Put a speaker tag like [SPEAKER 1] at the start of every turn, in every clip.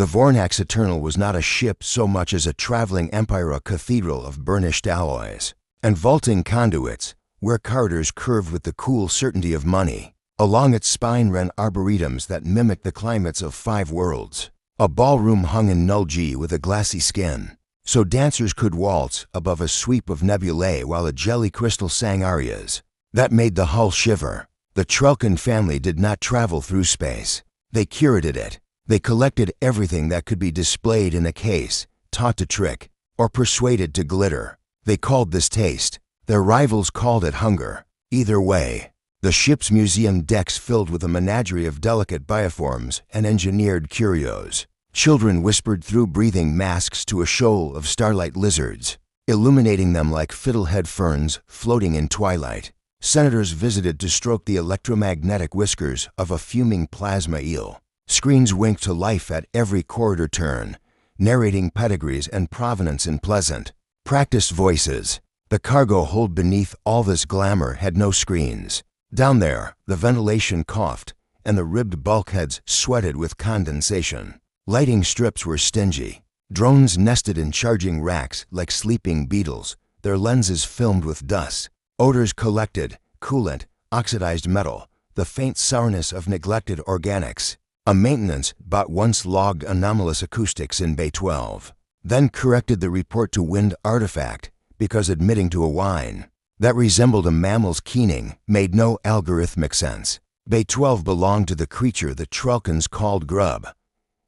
[SPEAKER 1] The Vornax Eternal was not a ship so much as a traveling empire, a cathedral of burnished alloys and vaulting conduits, where corridors curved with the cool certainty of money. Along its spine ran arboretums that mimicked the climates of 5 worlds. A ballroom hung in Nulgi with a glassy skin, so dancers could waltz above a sweep of nebulae while a jelly crystal sang arias that made the hull shiver. The Trelkin family did not travel through space. They curated it. They collected everything that could be displayed in a case, taught to trick, or persuaded to glitter. They called this taste. Their rivals called it hunger. Either way, the ship's museum decks filled with a menagerie of delicate bioforms and engineered curios. Children whispered through breathing masks to a shoal of starlight lizards, illuminating them like fiddlehead ferns floating in twilight. Senators visited to stroke the electromagnetic whiskers of a fuming plasma eel. Screens winked to life at every corridor turn, narrating pedigrees and provenance in pleasant, practiced voices. The cargo hold beneath all this glamour had no screens. Down there, the ventilation coughed, and the ribbed bulkheads sweated with condensation. Lighting strips were stingy. Drones nested in charging racks like sleeping beetles, their lenses filmed with dust. Odors collected, coolant, oxidized metal, the faint sourness of neglected organics. A maintenance bot once logged anomalous acoustics in Bay 12, then corrected the report to wind artifact because admitting to a whine that resembled a mammal's keening made no algorithmic sense. Bay 12 belonged to the creature the Trelkins called Grub.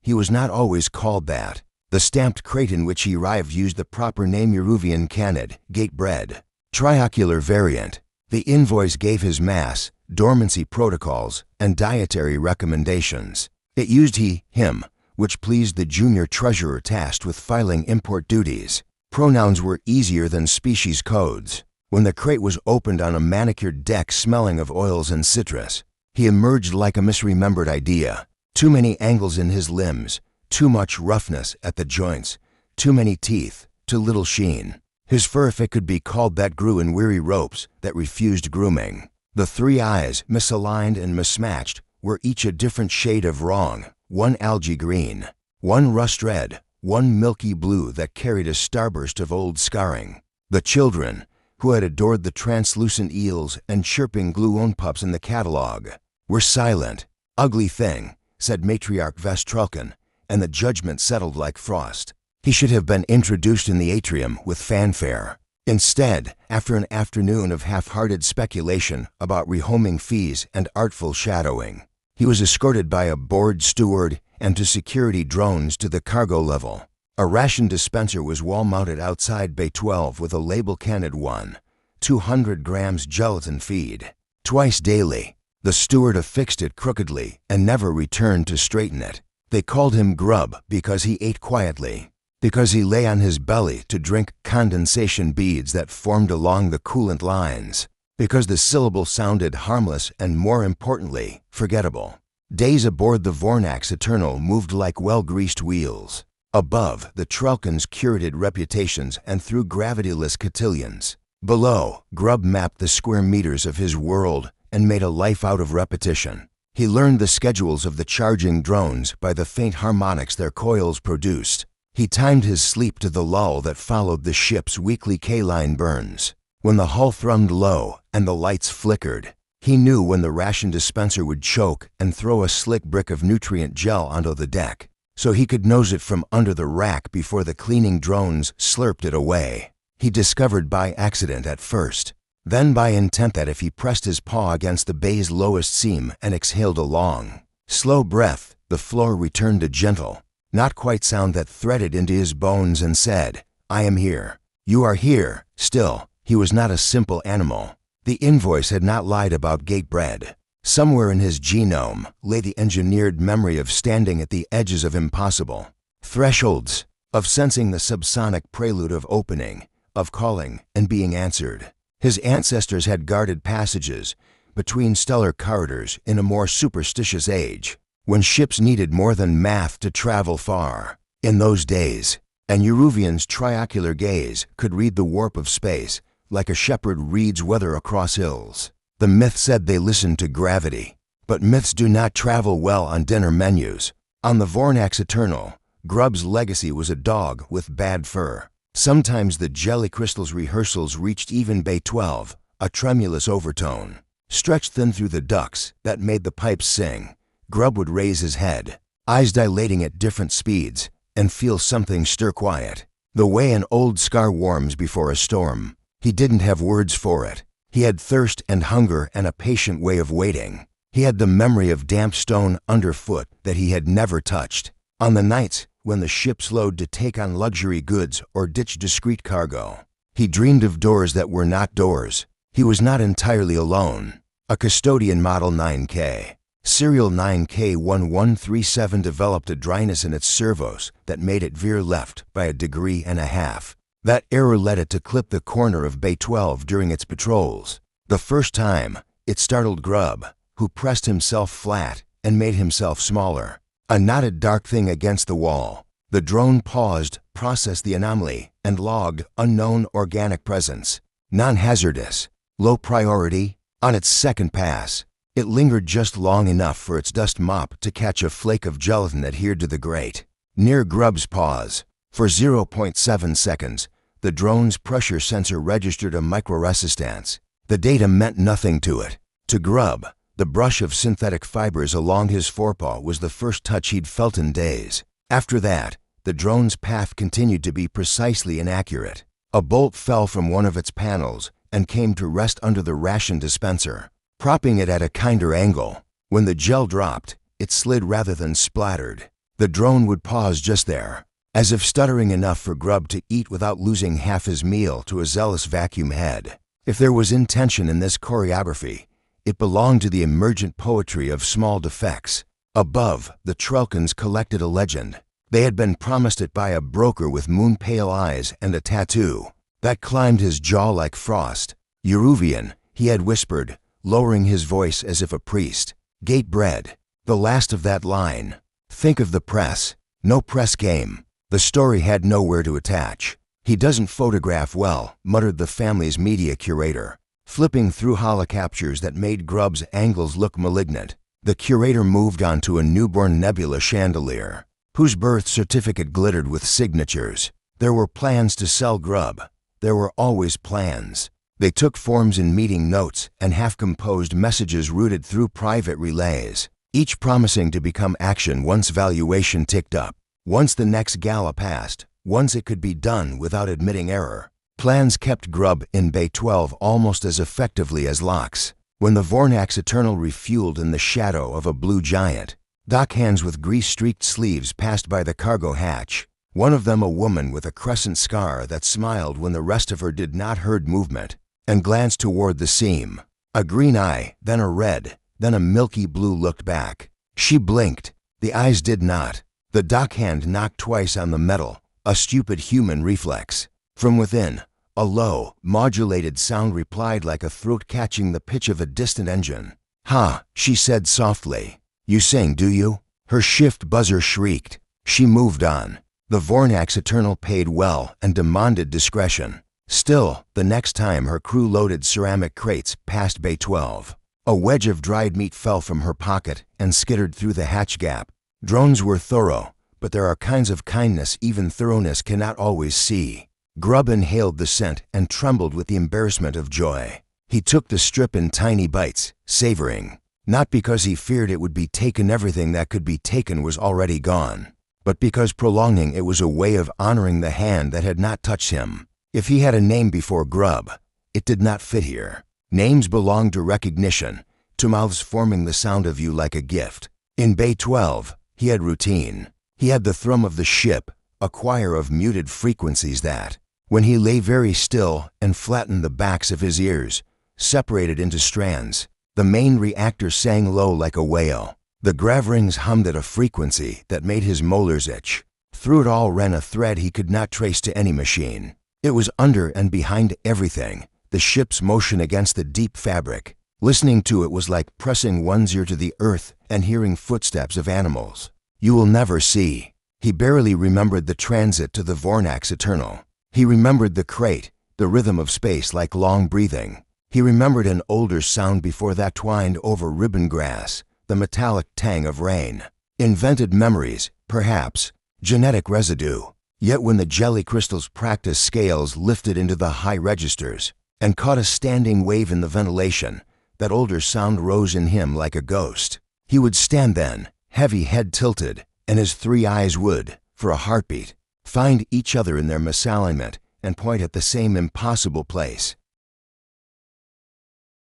[SPEAKER 1] He was not always called that. The stamped crate in which he arrived used the proper name Uruvian Canid, Gatebread, triocular variant. The invoice gave his mass, dormancy protocols, and dietary recommendations. It used he, him, which pleased the junior treasurer tasked with filing import duties. Pronouns were easier than species codes. When the crate was opened on a manicured deck smelling of oils and citrus, he emerged like a misremembered idea. Too many angles in his limbs, too much roughness at the joints, too many teeth, too little sheen. His fur, if it could be called that, grew in weary ropes that refused grooming. The 3 eyes, misaligned and mismatched, were each a different shade of wrong. One algae green, one rust red, one milky blue that carried a starburst of old scarring. The children, who had adored the translucent eels and chirping gluon pups in the catalog, were silent. Ugly thing, said Matriarch Vestrelkin, and the judgment settled like frost. He should have been introduced in the atrium with fanfare. Instead, after an afternoon of half-hearted speculation about rehoming fees and artful shadowing, he was escorted by a bored steward and to security drones to the cargo level. A ration dispenser was wall-mounted outside Bay 12 with a label Canid 1, 200 grams gelatin feed. Twice daily, the steward affixed it crookedly and never returned to straighten it. They called him Grub because he ate quietly, because he lay on his belly to drink condensation beads that formed along the coolant lines, because the syllable sounded harmless and, more importantly, forgettable. Days aboard the Vornax Eternal moved like well-greased wheels. Above, the Trelkins curated reputations and threw gravityless cotillions. Below, Grub mapped the square meters of his world and made a life out of repetition. He learned the schedules of the charging drones by the faint harmonics their coils produced. He timed his sleep to the lull that followed the ship's weekly K-line burns. When the hull thrummed low and the lights flickered, he knew when the ration dispenser would choke and throw a slick brick of nutrient gel onto the deck, so he could nose it from under the rack before the cleaning drones slurped it away. He discovered by accident at first, then by intent that if he pressed his paw against the bay's lowest seam and exhaled a long, slow breath, the floor returned a gentle, not quite sound that threaded into his bones and said, "I am here. You are here." Still, he was not a simple animal. The invoice had not lied about Gatebread. Somewhere in his genome lay the engineered memory of standing at the edges of impossible thresholds, of sensing the subsonic prelude of opening, of calling and being answered. His ancestors had guarded passages between stellar corridors in a more superstitious age, when ships needed more than math to travel far. In those days, an Uruvian's triocular gaze could read the warp of space like a shepherd reads weather across hills. The myth said they listened to gravity, but myths do not travel well on dinner menus. On the Vornax Eternal, Grub's legacy was a dog with bad fur. Sometimes the jelly crystal's rehearsals reached even Bay 12, a tremulous overtone. Stretched thin through the ducts that made the pipes sing, Grub would raise his head, eyes dilating at different speeds, and feel something stir quiet. The way an old scar warms before a storm. He didn't have words for it. He had thirst and hunger and a patient way of waiting. He had the memory of damp stone underfoot that he had never touched. On the nights when the ship slowed to take on luxury goods or ditch discreet cargo, he dreamed of doors that were not doors. He was not entirely alone. A custodian Model 9K. Serial 9K1137 developed a dryness in its servos that made it veer left by 1.5 degrees. That error led it to clip the corner of Bay 12 during its patrols. The first time, it startled Grub, who pressed himself flat and made himself smaller. A knotted dark thing against the wall. The drone paused, processed the anomaly, and logged unknown organic presence. Non-hazardous. Low priority. On its second pass, it lingered just long enough for its dust mop to catch a flake of gelatin adhered to the grate. Near Grub's paws, for 0.7 seconds, the drone's pressure sensor registered a microresistance. The data meant nothing to it. To Grub, the brush of synthetic fibers along his forepaw was the first touch he'd felt in days. After that, the drone's path continued to be precisely inaccurate. A bolt fell from one of its panels and came to rest under the ration dispenser, propping it at a kinder angle. When the gel dropped, it slid rather than splattered. The drone would pause just there, as if stuttering enough for Grub to eat without losing half his meal to a zealous vacuum head. If there was intention in this choreography, it belonged to the emergent poetry of small defects. Above, the Trelkins collected a legend. They had been promised it by a broker with moon-pale eyes and a tattoo that climbed his jaw like frost. Yeruvian, he had whispered, lowering his voice as if a priest. Gate bread. The last of that line. Think of the press. No press game. The story had nowhere to attach. He doesn't photograph well, muttered the family's media curator, flipping through holocaptures that made Grub's angles look malignant. The curator moved on to a newborn nebula chandelier, whose birth certificate glittered with signatures. There were plans to sell Grub. There were always plans. They took forms in meeting notes and half-composed messages routed through private relays, each promising to become action once valuation ticked up, once the next gala passed, once it could be done without admitting error. Plans kept Grub in Bay 12 almost as effectively as locks. When the Vornax Eternal refueled in the shadow of a blue giant, dockhands with grease-streaked sleeves passed by the cargo hatch, one of them a woman with a crescent scar that smiled when the rest of her did not herd movement, and glanced toward the seam. A green eye, then a red, then a milky blue looked back. She blinked. The eyes did not. The dockhand knocked twice on the metal, a stupid human reflex. From within, a low, modulated sound replied like a throat catching the pitch of a distant engine. "Ha," she said softly. "You sing, do you?" Her shift buzzer shrieked. She moved on. The Vornax Eternal paid well and demanded discretion. Still, the next time her crew loaded ceramic crates past Bay 12, a wedge of dried meat fell from her pocket and skittered through the hatch gap. Drones were thorough, but there are kinds of kindness even thoroughness cannot always see. Grub inhaled the scent and trembled with the embarrassment of joy. He took the strip in tiny bites, savoring, not because he feared it would be taken. Everything that could be taken was already gone, but because prolonging it was a way of honoring the hand that had not touched him. If he had a name before Grub, it did not fit here. Names belonged to recognition, to mouths forming the sound of you like a gift. In Bay 12, he had routine. He had the thrum of the ship, a choir of muted frequencies that, when he lay very still and flattened the backs of his ears, separated into strands. The main reactor sang low like a wail. The gravrings hummed at a frequency that made his molars itch. Through it all ran a thread he could not trace to any machine. It was under and behind everything, the ship's motion against the deep fabric. Listening to it was like pressing one's ear to the earth and hearing footsteps of animals you will never see. He barely remembered the transit to the Vornax Eternal. He remembered the crate, the rhythm of space like long breathing. He remembered an older sound before that twined over ribbon grass, the metallic tang of rain. Invented memories, perhaps, Genetic residue. Yet when the jelly crystal's practice scales lifted into the high registers and caught a standing wave in the ventilation, that older sound rose in him like a ghost. He would stand then, heavy head tilted, and his three eyes would, for a heartbeat, find each other in their misalignment and point at the same impossible place.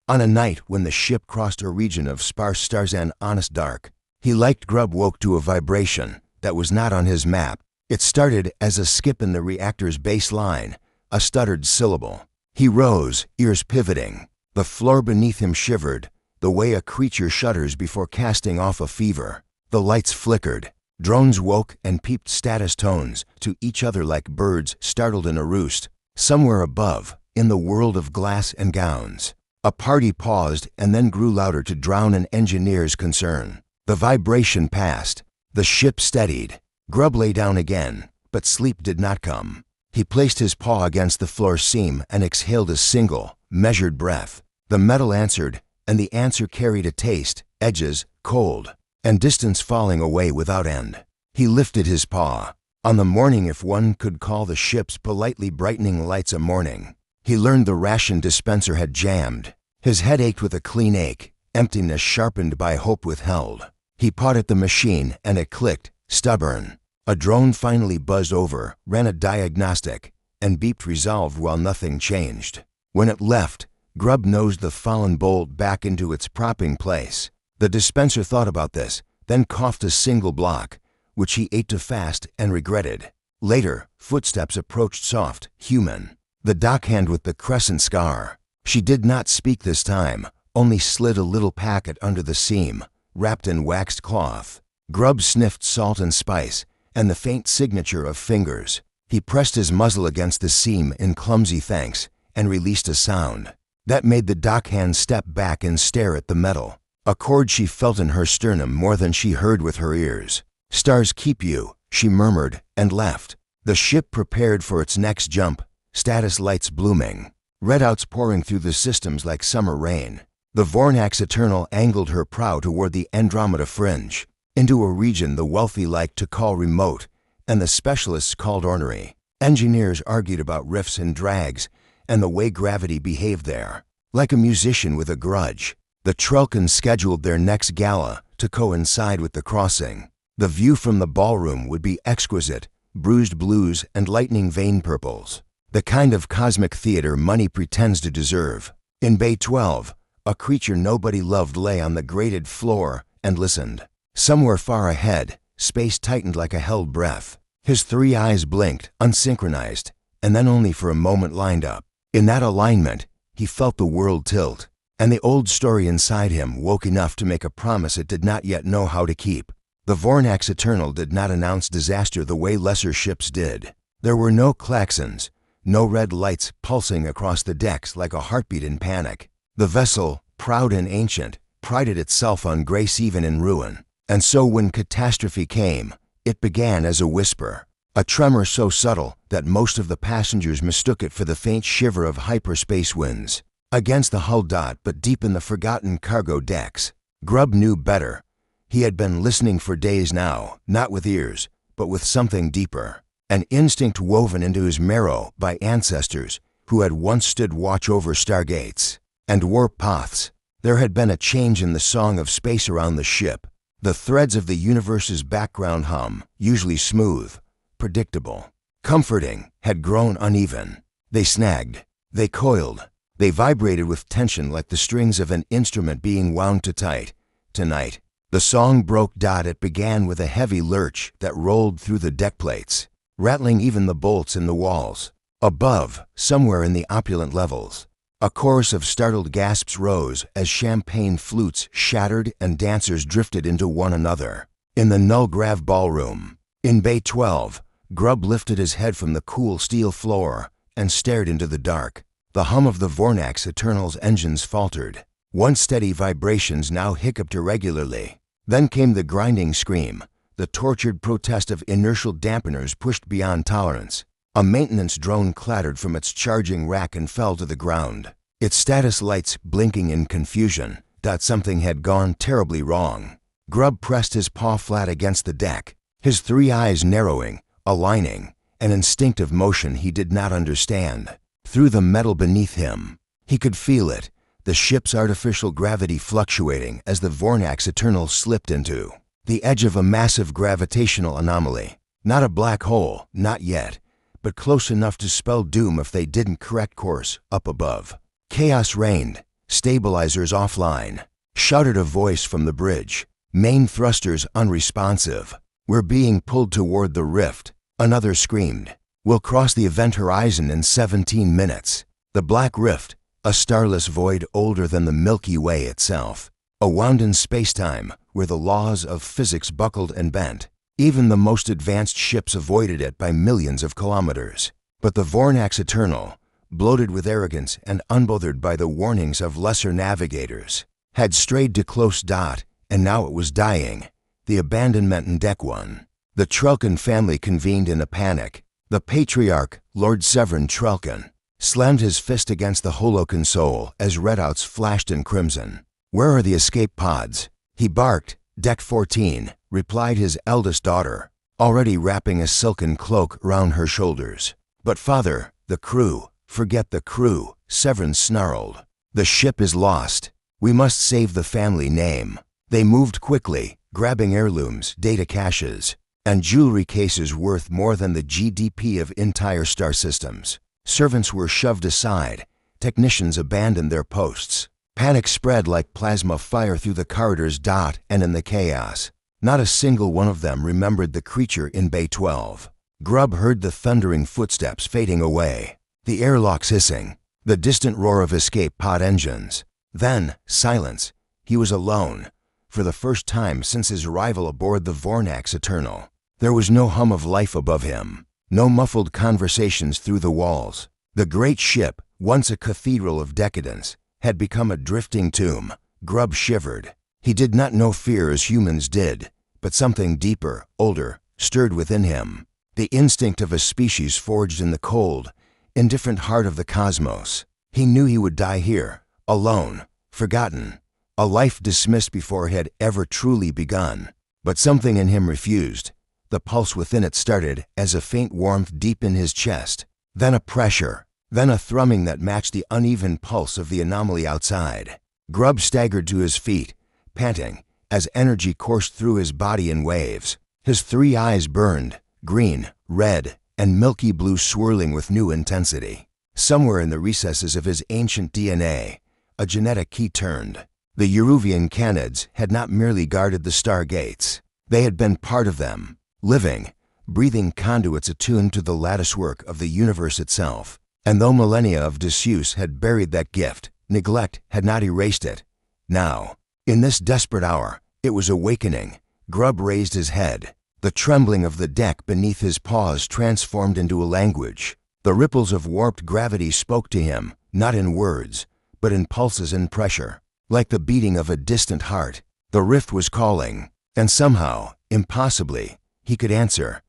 [SPEAKER 1] On a night when the ship crossed a region of sparse stars and honest dark, he liked Grub woke to a vibration that was not on his map. It started as a skip in the reactor's baseline, a stuttered syllable. He rose, ears pivoting. The floor beneath him shivered, the way a creature shudders before casting off a fever. The lights flickered. Drones woke and peeped status tones to each other like birds startled in a roost. Somewhere above, in the world of glass and gowns, a party paused and then grew louder to drown an engineer's concern. The vibration passed. The ship steadied. Grub lay down again, but sleep did not come. He placed his paw against the floor seam and exhaled a single, measured breath. The metal answered, and the answer carried a taste, edges, cold, and distance falling away without end. He lifted his paw. On the morning, if one could call the ship's politely brightening lights a morning, he learned the ration dispenser had jammed. His head ached with a clean ache, emptiness sharpened by hope withheld. He pawed at the machine and it clicked, stubborn. A drone finally buzzed over, ran a diagnostic, and beeped resolved while nothing changed. When it left, Grub nosed the fallen bolt back into its propping place. The dispenser thought about this, then coughed a single block, which he ate too fast and regretted. Later, footsteps approached soft, human. The dockhand with the crescent scar. She did not speak this time, only slid a little packet under the seam, wrapped in waxed cloth. Grub sniffed salt and spice, and the faint signature of fingers. He pressed his muzzle against the seam in clumsy thanks and released a sound that made the dockhand step back and stare at the metal. A chord she felt in her sternum more than she heard with her ears. "Stars keep you," she murmured, and left. The ship prepared for its next jump, status lights blooming, redouts pouring through the systems like summer rain. The Vornax Eternal angled her prow toward the Andromeda fringe, into a region the wealthy liked to call remote and the specialists called ornery. Engineers argued about rifts and drags and the way gravity behaved there. Like a musician with a grudge, the Trelkins scheduled their next gala to coincide with the crossing. The view from the ballroom would be exquisite, bruised blues and lightning vein purples, the kind of cosmic theater money pretends to deserve. In Bay 12, a creature nobody loved lay on the grated floor and listened. Somewhere far ahead, space tightened like a held breath. His three eyes blinked, unsynchronized, and then only for a moment lined up. In that alignment, he felt the world tilt, and the old story inside him woke enough to make a promise it did not yet know how to keep. The Vornax Eternal did not announce disaster the way lesser ships did. There were no klaxons, no red lights pulsing across the decks like a heartbeat in panic. The vessel, proud and ancient, prided itself on grace even in ruin. And so when catastrophe came, it began as a whisper, a tremor so subtle that most of the passengers mistook it for the faint shiver of hyperspace winds against the hull dot but deep in the forgotten cargo decks. Grub knew better. He had been listening for days now, not with ears, but with something deeper, an instinct woven into his marrow by ancestors who had once stood watch over stargates and warp paths. There had been a change in the song of space around the ship. The threads of the universe's background hum, usually smooth, predictable, comforting, had grown uneven. They snagged, they coiled, they vibrated with tension like the strings of an instrument being wound too tight. Tonight, the song broke. It began with a heavy lurch that rolled through the deck plates, rattling even the bolts in the walls. Above, somewhere in the opulent levels, a chorus of startled gasps rose as champagne flutes shattered and dancers drifted into one another. In the null-grav ballroom, in Bay 12, Grub lifted his head from the cool steel floor and stared into the dark. The hum of the Vornax Eternal's engines faltered. Once steady vibrations now hiccuped irregularly. Then came the grinding scream, the tortured protest of inertial dampeners pushed beyond tolerance. A maintenance drone clattered from its charging rack and fell to the ground, its status lights blinking in confusion that something had gone terribly wrong. Grub pressed his paw flat against the deck, his three eyes narrowing, aligning, an instinctive motion he did not understand. Through the metal beneath him, he could feel it, the ship's artificial gravity fluctuating as the Vornax Eternal slipped into the edge of a massive gravitational anomaly. Not a black hole, not yet, but close enough to spell doom if they didn't correct course up above. Chaos reigned, stabilizers offline. Shouted a voice from the bridge. Main thrusters unresponsive. We're being pulled toward the rift. Another screamed. We'll cross the event horizon in 17 minutes. The Black Rift, a starless void older than the Milky Way itself. A wound in spacetime where the laws of physics buckled and bent. Even the most advanced ships avoided it by millions of kilometers. But the Vornax Eternal, bloated with arrogance and unbothered by the warnings of lesser navigators, had strayed to close dot, and now it was dying. The abandonment in Deck 1. The Trelkin family convened in a panic. The patriarch, Lord Severin Trelkin, slammed his fist against the holoconsole as readouts flashed in crimson. Where are the escape pods? He barked. Deck 14, replied his eldest daughter, already wrapping a silken cloak round her shoulders. But father, the crew, forget the crew, Severin snarled. The ship is lost. We must save the family name. They moved quickly, grabbing heirlooms, data caches, and jewelry cases worth more than the GDP of entire star systems. Servants were shoved aside. Technicians abandoned their posts. Panic spread like plasma fire through the corridors dot and in the chaos. Not a single one of them remembered the creature in Bay 12. Grubb heard the thundering footsteps fading away, the airlocks hissing, the distant roar of escape pod engines. Then, silence. He was alone, for the first time since his arrival aboard the Vornax Eternal. There was no hum of life above him, no muffled conversations through the walls. The great ship, once a cathedral of decadence, had become a drifting tomb. Grubb shivered. He did not know fear as humans did, but something deeper, older, stirred within him. The instinct of a species forged in the cold, indifferent heart of the cosmos. He knew he would die here, alone, forgotten, a life dismissed before it had ever truly begun. But something in him refused. The pulse within it started as a faint warmth deep in his chest, then a pressure, then a thrumming that matched the uneven pulse of the anomaly outside. Grubb staggered to his feet, panting, as energy coursed through his body in waves. His three eyes burned, green, red, and milky blue swirling with new intensity. Somewhere in the recesses of his ancient DNA, a genetic key turned. The Yeruvian Canids had not merely guarded the stargates. They had been part of them, living, breathing conduits attuned to the latticework of the universe itself. And though millennia of disuse had buried that gift, neglect had not erased it. Now, in this desperate hour, it was awakening. Grubb raised his head. The trembling of the deck beneath his paws transformed into a language. The ripples of warped gravity spoke to him, not in words, but in pulses and pressure. Like the beating of a distant heart, the rift was calling, and somehow, impossibly, he could answer.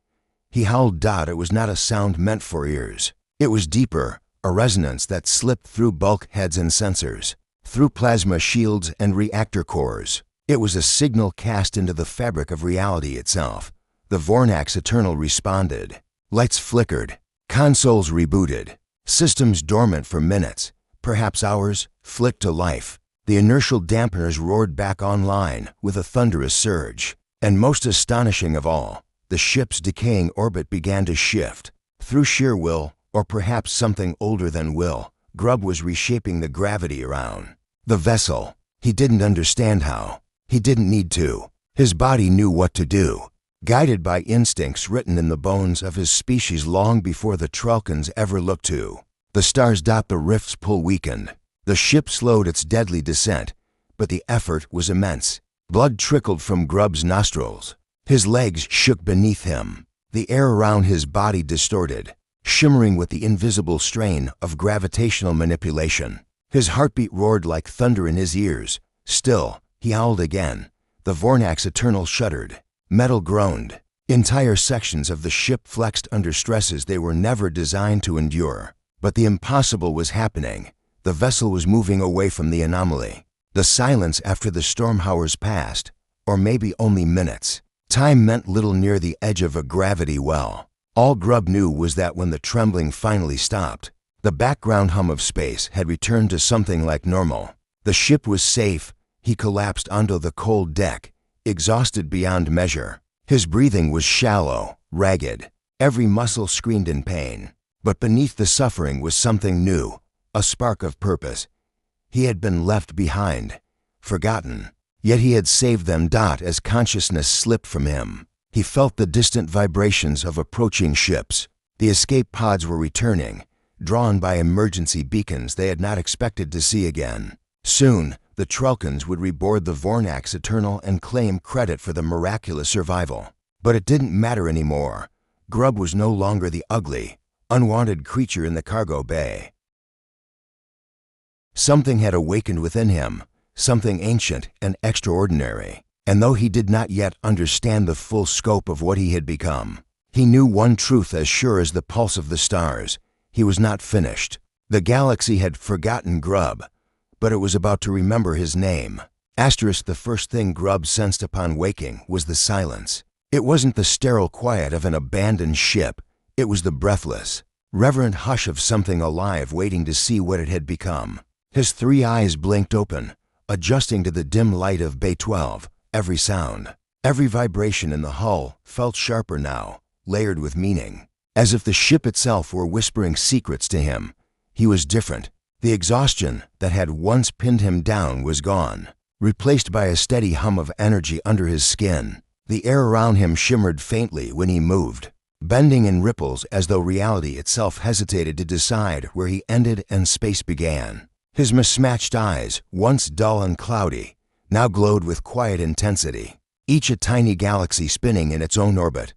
[SPEAKER 1] He howled dot it was not a sound meant for ears. It was deeper, a resonance that slipped through bulkheads and sensors, through plasma shields and reactor cores. It was a signal cast into the fabric of reality itself. The Vornax Eternal responded. Lights flickered, consoles rebooted, systems dormant for minutes, perhaps hours, flicked to life. The inertial dampeners roared back online with a thunderous surge. And most astonishing of all, the ship's decaying orbit began to shift. Through sheer will, or perhaps something older than will, Grubb was reshaping the gravity around the vessel. He didn't understand how. He didn't need to. His body knew what to do, guided by instincts written in the bones of his species long before the Trelkins ever looked to. The stars dot the rift's pull weakened. The ship slowed its deadly descent, but the effort was immense. Blood trickled from Grubb's nostrils. His legs shook beneath him. The air around his body distorted, shimmering with the invisible strain of gravitational manipulation. His heartbeat roared like thunder in his ears. Still, he howled again. The Vornax Eternal shuddered. Metal groaned. Entire sections of the ship flexed under stresses they were never designed to endure. But the impossible was happening. The vessel was moving away from the anomaly. The silence after the storm hours passed, or maybe only minutes. Time meant little near the edge of a gravity well. All Grubb knew was that when the trembling finally stopped, the background hum of space had returned to something like normal. The ship was safe. He collapsed onto the cold deck, exhausted beyond measure. His breathing was shallow, ragged. Every muscle screamed in pain. But beneath the suffering was something new, a spark of purpose. He had been left behind, forgotten. Yet he had saved them. As consciousness slipped from him, he felt the distant vibrations of approaching ships. The escape pods were returning, drawn by emergency beacons they had not expected to see again. Soon, the Trelkans would reboard the Vornax Eternal and claim credit for the miraculous survival. But it didn't matter anymore. Grubb was no longer the ugly, unwanted creature in the cargo bay. Something had awakened within him, something ancient and extraordinary. And though he did not yet understand the full scope of what he had become, he knew one truth as sure as the pulse of the stars. He was not finished. The galaxy had forgotten Grubb, but it was about to remember his name. The first thing Grubb sensed upon waking was the silence. It wasn't the sterile quiet of an abandoned ship. It was the breathless, reverent hush of something alive waiting to see what it had become. His 3 eyes blinked open, adjusting to the dim light of Bay 12. Every sound, every vibration in the hull felt sharper now, layered with meaning. As if the ship itself were whispering secrets to him. He was different. The exhaustion that had once pinned him down was gone, replaced by a steady hum of energy under his skin. The air around him shimmered faintly when he moved, bending in ripples as though reality itself hesitated to decide where he ended and space began. His mismatched eyes, once dull and cloudy, now glowed with quiet intensity, each a tiny galaxy spinning in its own orbit.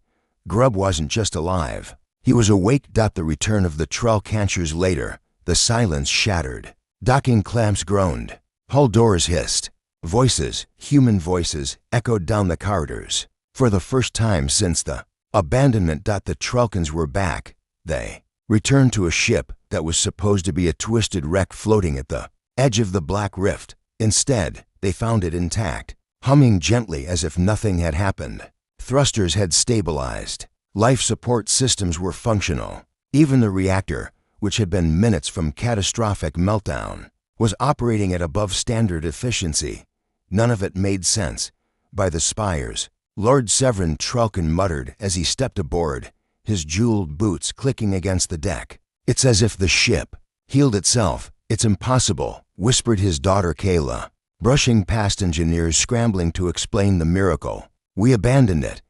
[SPEAKER 1] Grubb wasn't just alive. He was awake. The return of the Trelkansers later. The silence shattered. Docking clamps groaned. Hull doors hissed. Voices, human voices, echoed down the corridors. For the first time since the abandonment. The Trelkans were back. They returned to a ship that was supposed to be a twisted wreck floating at the edge of the black rift. Instead, they found it intact, humming gently as if nothing had happened. Thrusters had stabilized. Life support systems were functional. Even the reactor, which had been minutes from catastrophic meltdown, was operating at above standard efficiency. None of it made sense. By the spires, Lord Severin Trelkan muttered as he stepped aboard, his jeweled boots clicking against the deck. "It's as if the ship healed itself. It's impossible," whispered his daughter Kayla, brushing past engineers scrambling to explain the miracle. "We abandoned it."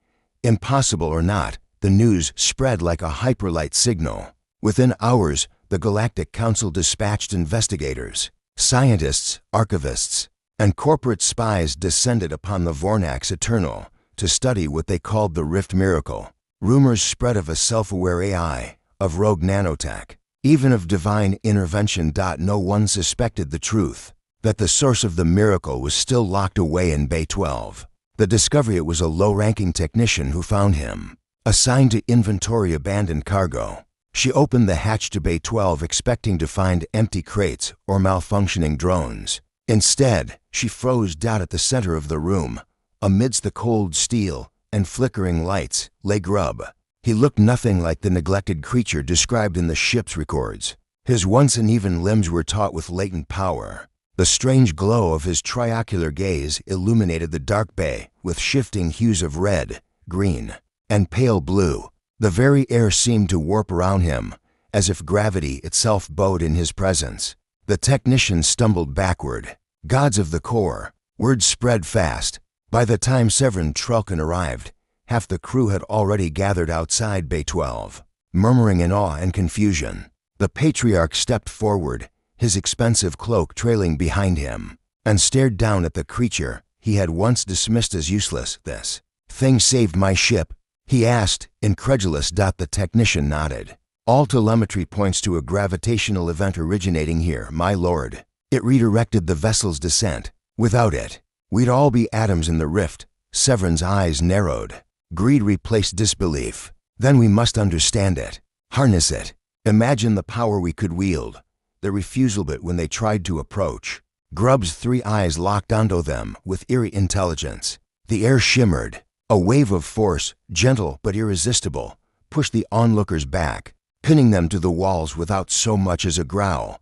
[SPEAKER 1] Impossible or not, the news spread like a hyperlight signal. Within hours, the Galactic Council dispatched investigators, scientists, archivists, and corporate spies descended upon the Vornax Eternal to study what they called the Rift Miracle. Rumors spread of a self-aware AI, of rogue nanotech, even of divine intervention. No one suspected the truth, that the source of the miracle was still locked away in Bay 12. The discovery it was a low-ranking technician who found him, assigned to inventory abandoned cargo. She opened the hatch to Bay 12 expecting to find empty crates or malfunctioning drones. Instead, she froze down at the center of the room. Amidst the cold steel and flickering lights lay Grubb. He looked nothing like the neglected creature described in the ship's records. His once uneven limbs were taut with latent power. The strange glow of his triocular gaze illuminated the dark bay with shifting hues of red, green, and pale blue. The very air seemed to warp around him, as if gravity itself bowed in his presence. The technician stumbled backward. Gods of the core. Word spread fast. By the time Severin Trelkan arrived, half the crew had already gathered outside Bay 12, murmuring in awe and confusion. The patriarch stepped forward, his expensive cloak trailing behind him, and stared down at the creature he had once dismissed as useless. "This thing saved my ship?" he asked, incredulous. The technician nodded. "All telemetry points to a gravitational event originating here, my lord. It redirected the vessel's descent. Without it, we'd all be atoms in the rift." Severin's eyes narrowed. Greed replaced disbelief. "Then we must understand it, harness it. Imagine the power we could wield." The refusal bit when they tried to approach. Grubb's 3 eyes locked onto them with eerie intelligence. The air shimmered, A wave of force, gentle but irresistible, pushed the onlookers back, pinning them to the walls without so much as a growl.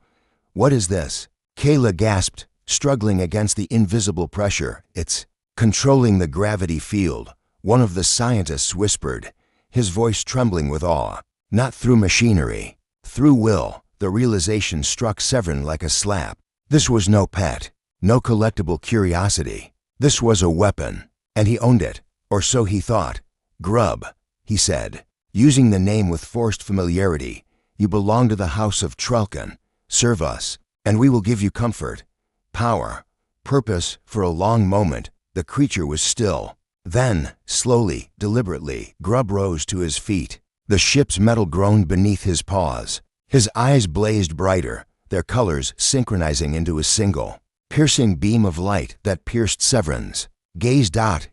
[SPEAKER 1] "What is this?" Kayla gasped, struggling against the invisible pressure. "It's controlling the gravity field," one of the scientists whispered, his voice trembling with awe. "Not through machinery, through will." The realization struck Severin like a slap. This was no pet, no collectible curiosity. This was a weapon, and he owned it, or so he thought. "Grub," he said, using the name with forced familiarity. "You belong to the House of Trelkin. Serve us, and we will give you comfort, power, purpose." For a long moment, the creature was still. Then, slowly, deliberately, Grub rose to his feet. The ship's metal groaned beneath his paws. His eyes blazed brighter, their colors synchronizing into a single, piercing beam of light that pierced Severin's gaze.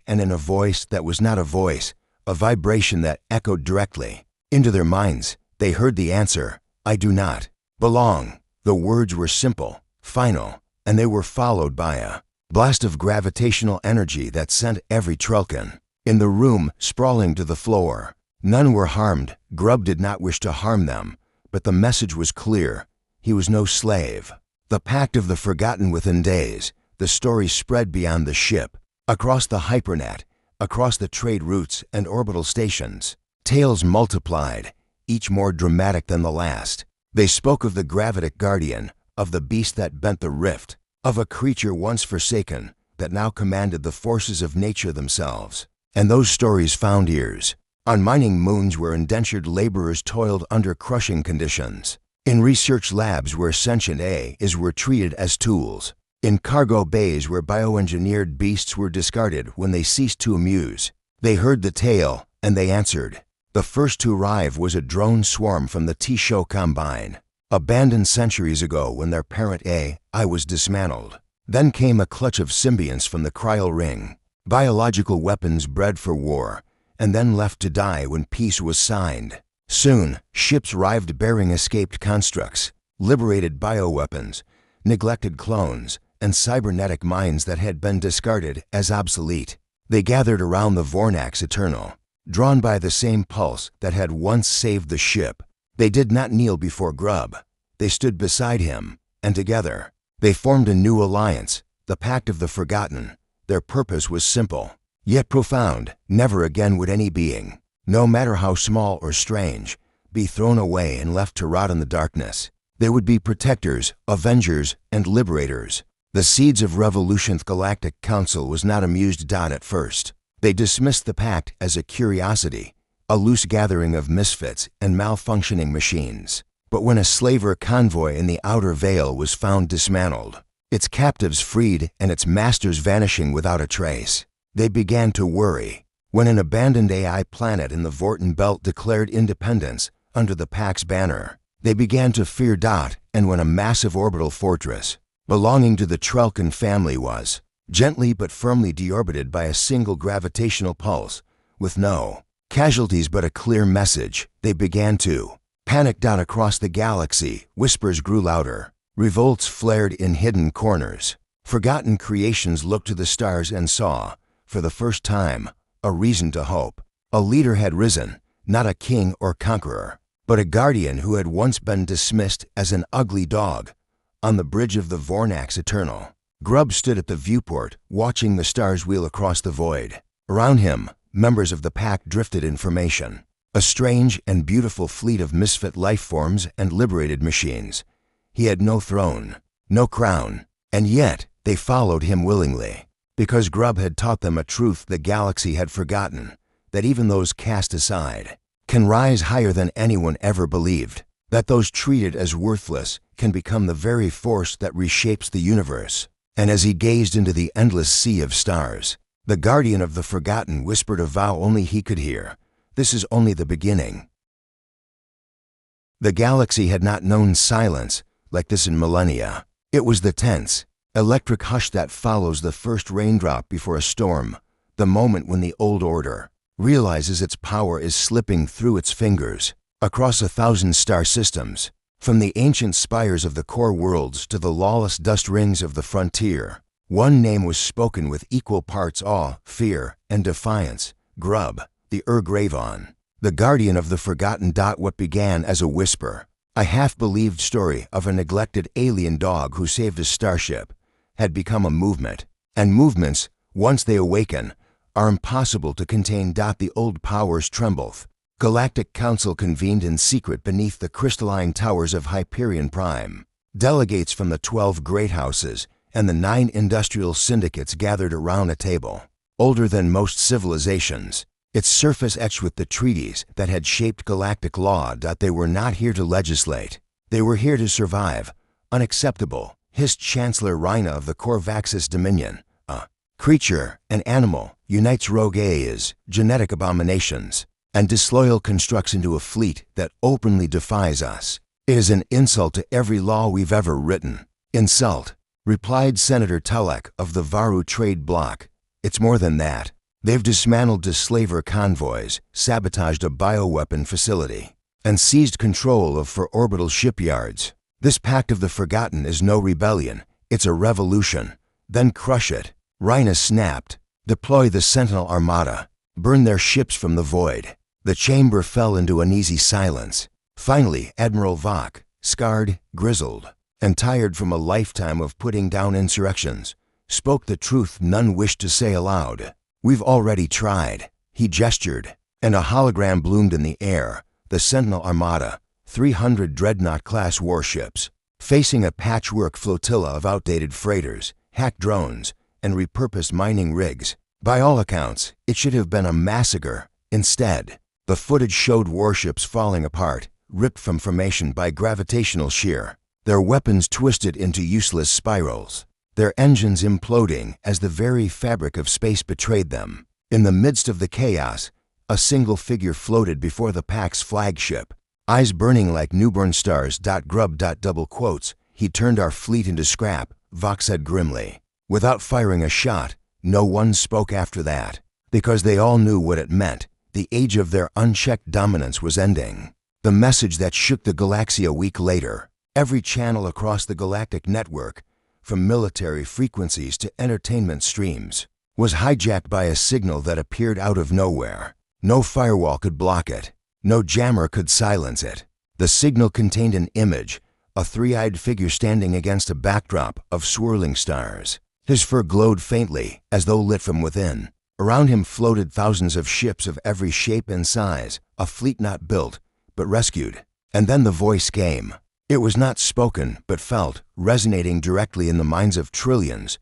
[SPEAKER 1] And in a voice that was not a voice, a vibration that echoed directly into their minds, they heard the answer: "I do not belong." The words were simple, final, and they were followed by a blast of gravitational energy that sent every Trelkin in the room sprawling to the floor. None were harmed. Grub did not wish to harm them, but the message was clear. He was no slave. The pact of the forgotten. Within days, the story spread beyond the ship, across the hypernet, across the trade routes and orbital stations. Tales multiplied, each more dramatic than the last. They spoke of the Gravitic Guardian, of the beast that bent the rift, of a creature once forsaken that now commanded the forces of nature themselves. And those stories found ears on mining moons where indentured laborers toiled under crushing conditions, in research labs where sentient AIs were treated as tools, in cargo bays where bioengineered beasts were discarded when they ceased to amuse. They heard the tale, and they answered. The first to arrive was a drone swarm from the T-Show Combine, abandoned centuries ago when their parent AI was dismantled. Then came a clutch of symbionts from the Cryo Ring, biological weapons bred for war, and then left to die when peace was signed. Soon, ships arrived bearing escaped constructs, liberated bioweapons, neglected clones, and cybernetic minds that had been discarded as obsolete. They gathered around the Vornax Eternal, drawn by the same pulse that had once saved the ship. They did not kneel before Grub. They stood beside him, and together, they formed a new alliance, the Pact of the Forgotten. Their purpose was simple, yet profound. Never again would any being, no matter how small or strange, be thrown away and left to rot in the darkness. They would be protectors, avengers, and liberators. The seeds of revolution's Galactic Council was not amused. At first, they dismissed the pact as a curiosity, a loose gathering of misfits and malfunctioning machines. But when a slaver convoy in the outer veil was found dismantled, its captives freed and its masters vanishing without a trace, they began to worry. When an abandoned AI planet in the Vorten Belt declared independence under the Pact's banner, they began to fear. And when a massive orbital fortress belonging to the Trelkin family was gently but firmly deorbited by a single gravitational pulse, with no casualties but a clear message, they began to panic. Across the galaxy, whispers grew louder. Revolts flared in hidden corners. Forgotten creations looked to the stars and saw, for the first time, a reason to hope. A leader had risen, not a king or conqueror, but a guardian who had once been dismissed as an ugly dog. On the bridge of the Vornax Eternal, Grub stood at the viewport, watching the stars wheel across the void. Around him, members of the Pact drifted information. A strange and beautiful fleet of misfit life forms and liberated machines. He had no throne, no crown, and yet they followed him willingly, because Grub had taught them a truth the galaxy had forgotten, that even those cast aside can rise higher than anyone ever believed, that those treated as worthless can become the very force that reshapes the universe. And as he gazed into the endless sea of stars, the guardian of the forgotten whispered a vow only he could hear. This is only the beginning. The galaxy had not known silence like this in millennia. It was the tense, electric hush that follows the first raindrop before a storm, the moment when the old order realizes its power is slipping through its fingers. Across 1,000 star systems, from the ancient spires of the core worlds to the lawless dust rings of the frontier, one name was spoken with equal parts awe, fear, and defiance. Grub, the Gravon, the guardian of the forgotten. What began as a whisper, a half-believed story of a neglected alien dog who saved a starship, had become a movement. And movements, once they awaken, are impossible to contain. The old powers trembled. Galactic Council convened in secret beneath the crystalline towers of Hyperion Prime. Delegates from the 12 great houses and the 9 industrial syndicates gathered around a table, older than most civilizations, its surface etched with the treaties that had shaped galactic law. They were not here to legislate. They were here to survive. Unacceptable, hissed Chancellor Rhina of the Corvaxis Dominion. A creature, an animal, unites rogue AIs, genetic abominations, and disloyal constructs into a fleet that openly defies us. It is an insult to every law we've ever written. Insult, replied Senator Tulek of the Varu trade bloc. It's more than that. They've dismantled slaver convoys, sabotaged a bioweapon facility, and seized control of 4 orbital shipyards. This pact of the forgotten is no rebellion, it's a revolution. Then crush it. Rhina snapped. Deploy the Sentinel Armada. Burn their ships from the void. The chamber fell into uneasy silence. Finally, Admiral Vok, scarred, grizzled, and tired from a lifetime of putting down insurrections, spoke the truth none wished to say aloud. We've already tried. He gestured, and a hologram bloomed in the air. The Sentinel Armada, 300 Dreadnought-class warships, facing a patchwork flotilla of outdated freighters, hacked drones, and repurposed mining rigs. By all accounts, it should have been a massacre. Instead, the footage showed warships falling apart, ripped from formation by gravitational shear, their weapons twisted into useless spirals, their engines imploding as the very fabric of space betrayed them. In the midst of the chaos, a single figure floated before the Pact's flagship, eyes burning like newborn stars. Grub. Double quotes, he turned our fleet into scrap, Vok said grimly. Without firing a shot, no one spoke after that, because they all knew what it meant. The age of their unchecked dominance was ending. The message that shook the galaxy a week later. Every channel across the galactic network, from military frequencies to entertainment streams, was hijacked by a signal that appeared out of nowhere. No firewall could block it. No jammer could silence it. The signal contained an image, a 3-eyed figure standing against a backdrop of swirling stars. His fur glowed faintly, as though lit from within. Around him floated thousands of ships of every shape and size, a fleet not built, but rescued. And then the voice came. It was not spoken, but felt, resonating directly in the minds of trillions.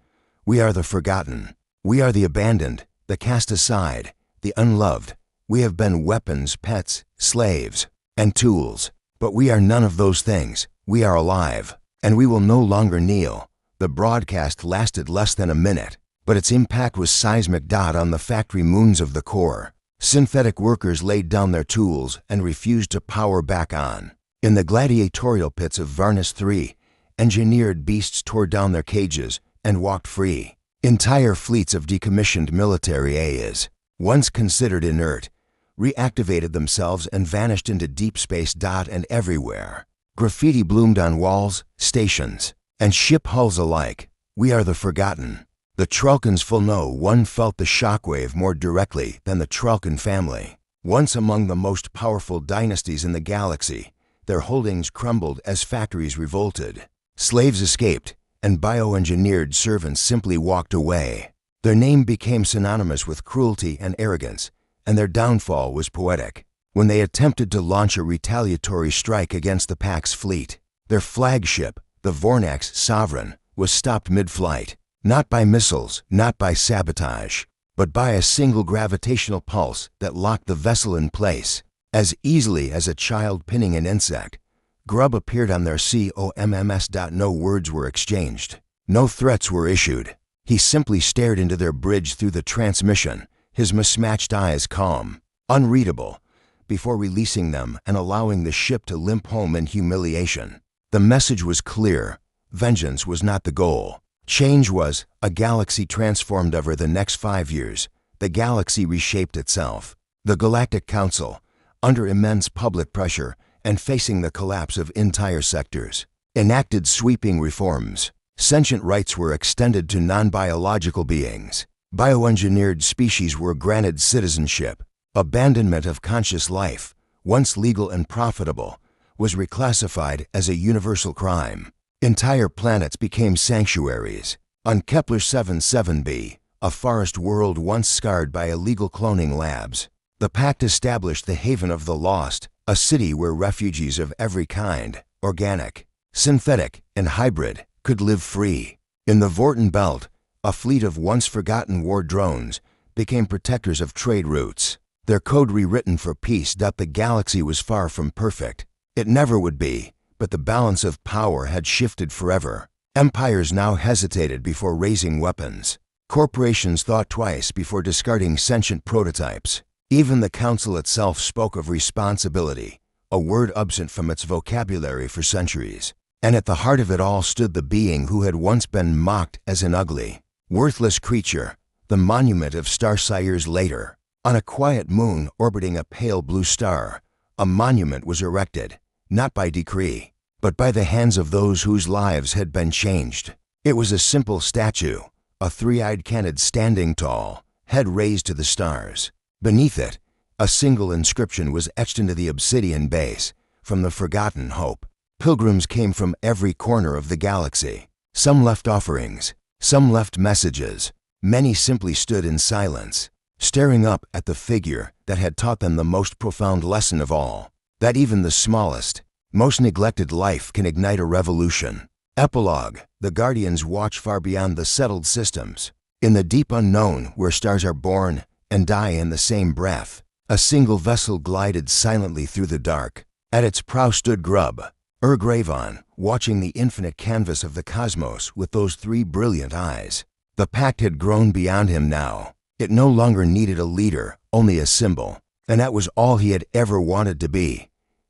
[SPEAKER 1] We are the forgotten. We are the abandoned, the cast aside, the unloved. We have been weapons, pets, slaves, and tools. But we are none of those things. We are alive, and we will no longer kneel. The broadcast lasted less than a minute, but its impact was seismic. On the factory moons of the core, synthetic workers laid down their tools and refused to power back on. In the gladiatorial pits of Varnus 3, engineered beasts tore down their cages and walked free. Entire fleets of decommissioned military AIs, once considered inert, reactivated themselves and vanished into deep space. And everywhere, graffiti bloomed on walls, stations, and ship hulls alike. We are the forgotten. The Trulkans full no one felt the shockwave more directly than the Trulkan family. Once among the most powerful dynasties in the galaxy, their holdings crumbled as factories revolted. Slaves escaped, and bioengineered servants simply walked away. Their name became synonymous with cruelty and arrogance, and their downfall was poetic. When they attempted to launch a retaliatory strike against the Pact's fleet, their flagship, the Vornax Sovereign, was stopped mid-flight, not by missiles, not by sabotage, but by a single gravitational pulse that locked the vessel in place. As easily as a child pinning an insect, Grub appeared on their COMMS. No words were exchanged. No threats were issued. He simply stared into their bridge through the transmission, his mismatched eyes calm, unreadable, before releasing them and allowing the ship to limp home in humiliation. The message was clear. Vengeance was not the goal. Change was. A galaxy transformed over the next 5 years. The galaxy reshaped itself. The Galactic Council, under immense public pressure and facing the collapse of entire sectors, enacted sweeping reforms. Sentient rights were extended to non-biological beings. Bioengineered species were granted citizenship. Abandonment of conscious life, once legal and profitable, was reclassified as a universal crime. Entire planets became sanctuaries. On Kepler 77b, a forest world once scarred by illegal cloning labs, the Pact established the Haven of the Lost, a city where refugees of every kind, organic, synthetic, and hybrid, could live free. In the Vorten Belt, a fleet of once-forgotten war drones became protectors of trade routes. Their code rewritten for peace. The galaxy was far from perfect. It never would be, but the balance of power had shifted forever. Empires now hesitated before raising weapons. Corporations thought twice before discarding sentient prototypes. Even the Council itself spoke of responsibility, a word absent from its vocabulary for centuries. And at the heart of it all stood the being who had once been mocked as an ugly, worthless creature, the monument of Starsires later. On a quiet moon orbiting a pale blue star, a monument was erected, not by decree, but by the hands of those whose lives had been changed. It was a simple statue, a three-eyed canid standing tall, head raised to the stars. Beneath it, a single inscription was etched into the obsidian base, from the forgotten hope. Pilgrims came from every corner of the galaxy. Some left offerings, some left messages. Many simply stood in silence, staring up at the figure that had taught them the most profound lesson of all, that even the smallest, most neglected life can ignite a revolution. Epilogue: the Guardians watch far beyond the settled systems. In the deep unknown, where stars are born and die in the same breath, a single vessel glided silently through the dark. At its prow stood Grub, Gravon, watching the infinite canvas of the cosmos with those three brilliant eyes. The Pact had grown beyond him now. It no longer needed a leader, only a symbol, and that was all he had ever wanted to be.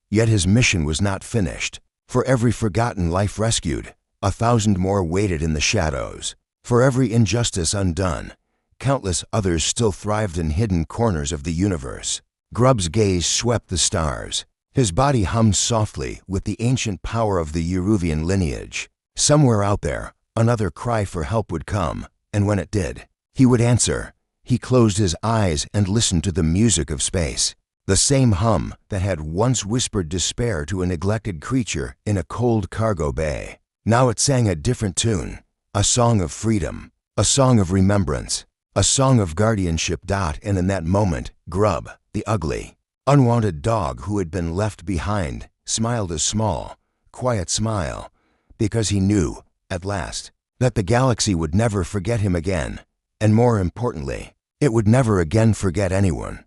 [SPEAKER 1] Yet his mission was not finished. For every forgotten life rescued, 1,000 more waited in the shadows. For every injustice undone, countless others still thrived in hidden corners of the universe. Grub's gaze swept the stars. His body hummed softly with the ancient power of the Yeruvian lineage. Somewhere out there, another cry for help would come, and when it did, he would answer. He closed his eyes and listened to the music of space, the same hum that had once whispered despair to a neglected creature in a cold cargo bay. Now it sang a different tune, a song of freedom, a song of remembrance, a song of guardianship. And in that moment, Grub, the ugly, unwanted dog who had been left behind, smiled a small, quiet smile, because he knew, at last, that the galaxy would never forget him again, and more importantly, it would never again forget anyone.